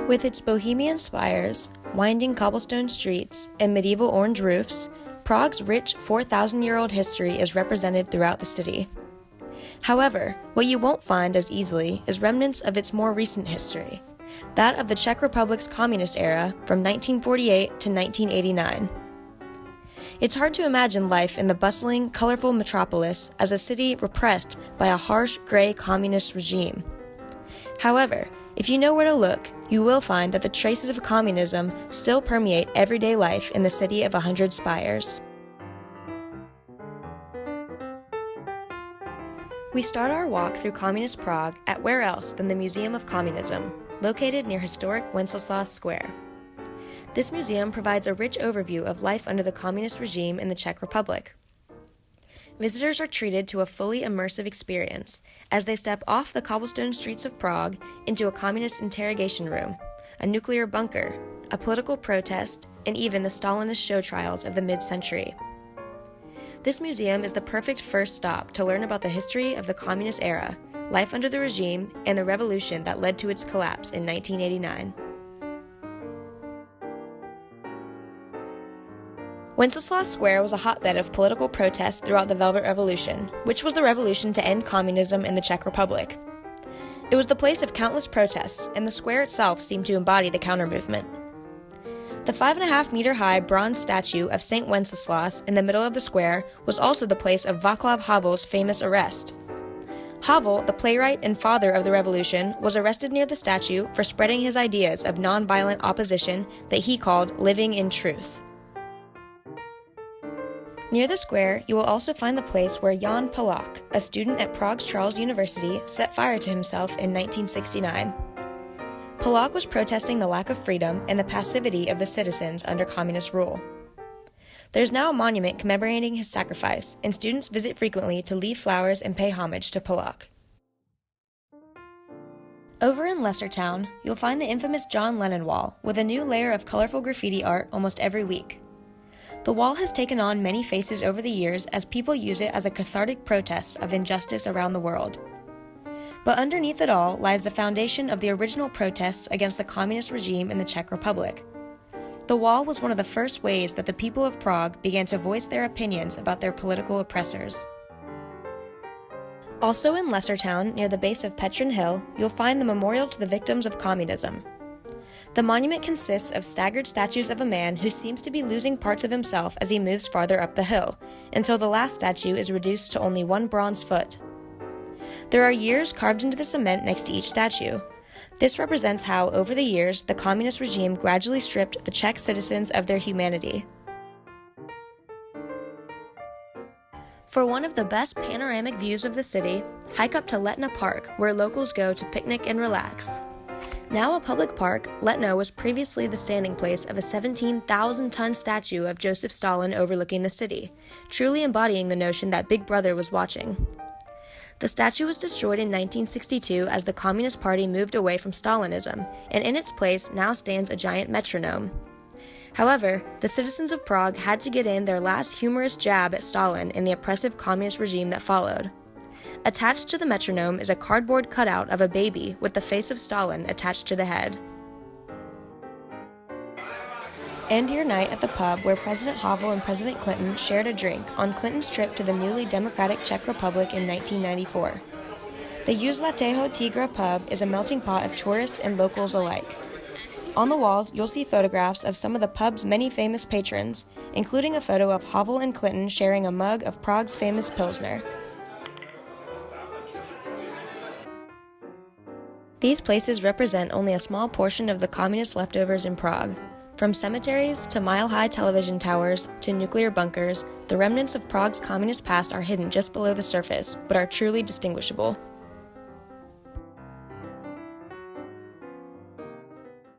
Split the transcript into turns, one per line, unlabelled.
With its bohemian spires, winding cobblestone streets, and medieval orange roofs, Prague's rich 4,000-year-old history is represented throughout the city. However, what you won't find as easily is remnants of its more recent history, that of the Czech Republic's communist era from 1948 to 1989. It's hard to imagine life in the bustling, colorful metropolis as a city repressed by a harsh, gray communist regime. However, if you know where to look, you will find that the traces of communism still permeate everyday life in the city of 100 spires. We start our walk through communist Prague at where else than the Museum of Communism, located near historic Wenceslas Square. This museum provides a rich overview of life under the communist regime in the Czech Republic. Visitors are treated to a fully immersive experience as they step off the cobblestone streets of Prague into a communist interrogation room, a nuclear bunker, a political protest, and even the Stalinist show trials of the mid-century. This museum is the perfect first stop to learn about the history of the communist era, life under the regime, and the revolution that led to its collapse in 1989. Wenceslas Square was a hotbed of political protest throughout the Velvet Revolution, which was the revolution to end communism in the Czech Republic. It was the place of countless protests, and the square itself seemed to embody the counter-movement. The 5.5-meter-high bronze statue of St. Wenceslas in the middle of the square was also the place of Václav Havel's famous arrest. Havel, the playwright and father of the revolution, was arrested near the statue for spreading his ideas of nonviolent opposition that he called living in truth. Near the square, you will also find the place where Jan Palach, a student at Prague's Charles University, set fire to himself in 1969. Palach was protesting the lack of freedom and the passivity of the citizens under communist rule. There's now a monument commemorating his sacrifice, and students visit frequently to leave flowers and pay homage to Palach. Over in Lessertown, you'll find the infamous John Lennon Wall, with a new layer of colorful graffiti art almost every week. The wall has taken on many faces over the years as people use it as a cathartic protest of injustice around the world. But underneath it all lies the foundation of the original protests against the communist regime in the Czech Republic. The wall was one of the first ways that the people of Prague began to voice their opinions about their political oppressors. Also in Lessertown, near the base of Petrin Hill, you'll find the memorial to the victims of communism. The monument consists of staggered statues of a man who seems to be losing parts of himself as he moves farther up the hill, until the last statue is reduced to only one bronze foot. There are years carved into the cement next to each statue. This represents how, over the years, the communist regime gradually stripped the Czech citizens of their humanity. For one of the best panoramic views of the city, hike up to Letna Park, where locals go to picnic and relax. Now a public park, Letno was previously the standing place of a 17,000-ton statue of Joseph Stalin overlooking the city, truly embodying the notion that Big Brother was watching. The statue was destroyed in 1962 as the Communist Party moved away from Stalinism, and in its place now stands a giant metronome. However, the citizens of Prague had to get in their last humorous jab at Stalin in the oppressive communist regime that followed. Attached to the metronome is a cardboard cutout of a baby with the face of Stalin attached to the head. End your night at the pub where President Havel and President Clinton shared a drink on Clinton's trip to the newly democratic Czech Republic in 1994. The Uzlateho Tigra pub is a melting pot of tourists and locals alike. On the walls, you'll see photographs of some of the pub's many famous patrons, including a photo of Havel and Clinton sharing a mug of Prague's famous Pilsner. These places represent only a small portion of the communist leftovers in Prague. From cemeteries to mile-high television towers to nuclear bunkers, the remnants of Prague's communist past are hidden just below the surface, but are truly distinguishable.